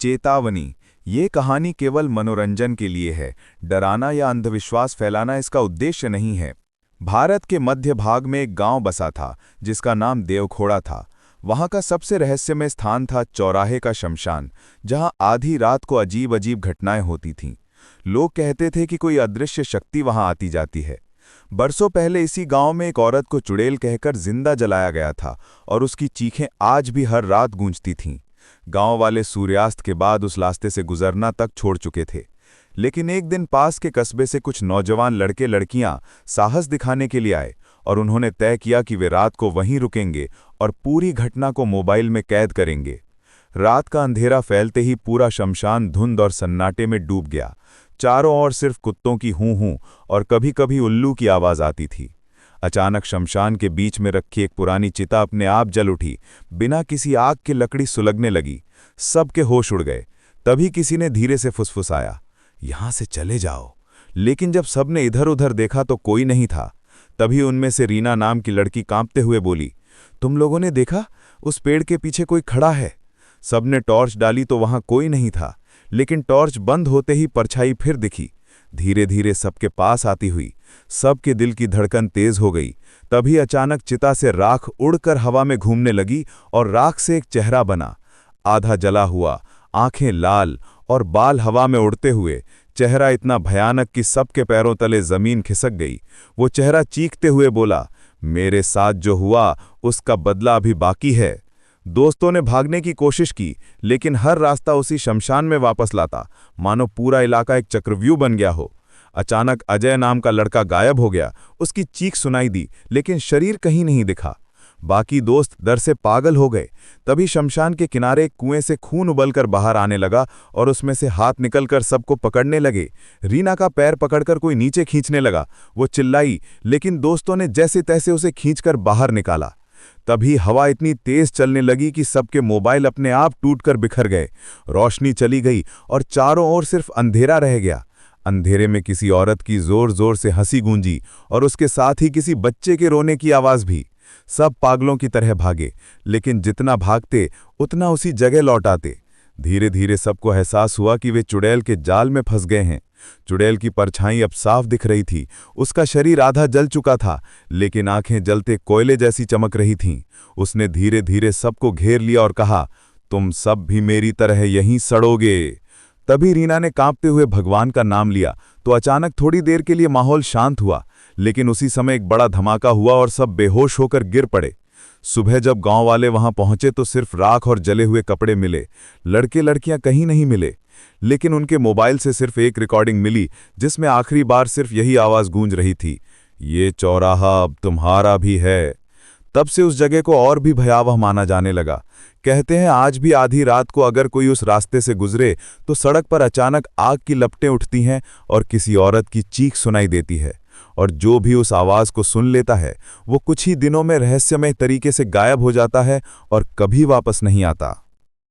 चेतावनी। ये कहानी केवल मनोरंजन के लिए है। डराना या अंधविश्वास फैलाना इसका उद्देश्य नहीं है। भारत के मध्य भाग में एक गांव बसा था जिसका नाम देवखोड़ा था। वहां का सबसे रहस्यमय स्थान था चौराहे का शमशान, जहां आधी रात को अजीब अजीब घटनाएं होती थीं। लोग कहते थे कि कोई अदृश्य शक्ति वहां आती जाती है। बरसों पहले इसी गांव में एक औरत को चुड़ैल कहकर जिंदा जलाया गया था और उसकी चीखें आज भी हर रात गूंजती थीं। गांव वाले सूर्यास्त के बाद उस रास्ते से गुजरना तक छोड़ चुके थे। लेकिन एक दिन पास के कस्बे से कुछ नौजवान लड़के लड़कियां साहस दिखाने के लिए आए और उन्होंने तय किया कि वे रात को वहीं रुकेंगे और पूरी घटना को मोबाइल में कैद करेंगे। रात का अंधेरा फैलते ही पूरा शमशान धुंध और सन्नाटे में डूब गया। चारों ओर सिर्फ कुत्तों की हूं हूं और कभी-कभी उल्लू की आवाज आती थी। अचानक शमशान के बीच में रखी एक पुरानी चिता अपने आप जल उठी। बिना किसी आग की लकड़ी सुलगने लगी। सबके होश उड़ गए। तभी किसी ने धीरे से फुसफुसाया, यहां से चले जाओ। लेकिन जब सबने इधर उधर देखा तो कोई नहीं था। तभी उनमें से रीना नाम की लड़की कांपते हुए बोली, तुम लोगों ने देखा? उस पेड़ के पीछे कोई खड़ा है। सबने टॉर्च डाली तो वहां कोई नहीं था, लेकिन टॉर्च बंद होते ही परछाई फिर दिखी, धीरे धीरे सबके पास आती हुई। सबके दिल की धड़कन तेज हो गई। तभी अचानक चिता से राख उड़कर हवा में घूमने लगी और राख से एक चेहरा बना, आधा जला हुआ, आंखें लाल और बाल हवा में उड़ते हुए। चेहरा इतना भयानक कि सबके पैरों तले जमीन खिसक गई। वो चेहरा चीखते हुए बोला, मेरे साथ जो हुआ उसका बदला अभी बाकी है। दोस्तों ने भागने की कोशिश की, लेकिन हर रास्ता उसी शमशान में वापस लाता, मानो पूरा इलाका एक चक्रव्यूह बन गया हो। अचानक अजय नाम का लड़का गायब हो गया। उसकी चीख सुनाई दी, लेकिन शरीर कहीं नहीं दिखा। बाकी दोस्त डर से पागल हो गए। तभी शमशान के किनारे एक कुएं से खून उबलकर बाहर आने लगा और उसमें से हाथ निकलकर सबको पकड़ने लगे। रीना का पैर पकड़कर कोई नीचे खींचने लगा। वो चिल्लाई, लेकिन दोस्तों ने जैसे तैसे उसे खींचकर बाहर निकाला। तभी हवा इतनी तेज चलने लगी कि सबके मोबाइल अपने आप टूटकर बिखर गए। रोशनी चली गई और चारों ओर सिर्फ अंधेरा रह गया। अंधेरे में किसी औरत की जोर जोर से हंसी गूंजी और उसके साथ ही किसी बच्चे के रोने की आवाज भी। सब पागलों की तरह भागे, लेकिन जितना भागते उतना उसी जगह लौट आते। धीरे धीरे सबको एहसास हुआ कि वे चुड़ैल के जाल में फंस गए हैं। चुड़ैल की परछाई अब साफ दिख रही थी। उसका शरीर आधा जल चुका था, लेकिन आंखें जलते कोयले जैसी चमक रही थीं। उसने धीरे धीरे सबको घेर लिया और कहा, तुम सब भी मेरी तरह यहीं सड़ोगे। तभी रीना ने कांपते हुए भगवान का नाम लिया तो अचानक थोड़ी देर के लिए माहौल शांत हुआ, लेकिन उसी समय एक बड़ा धमाका हुआ और सब बेहोश होकर गिर पड़े। सुबह जब गांव वाले वहां पहुंचे तो सिर्फ राख और जले हुए कपड़े मिले। लड़के लड़कियां कहीं नहीं मिले, लेकिन उनके मोबाइल से सिर्फ एक रिकॉर्डिंग मिली जिसमें आखिरी बार सिर्फ यही आवाज गूंज रही थी, ये चौराहा अब तुम्हारा भी है। तब से उस जगह को और भी भयावह माना जाने लगा। कहते हैं आज भी आधी रात को अगर कोई उस रास्ते से गुजरे तो सड़क पर अचानक आग की लपटें उठती हैं और किसी औरत की चीख सुनाई देती है। और जो भी उस आवाज को सुन लेता है वो कुछ ही दिनों में रहस्यमय तरीके से गायब हो जाता है और कभी वापस नहीं आता।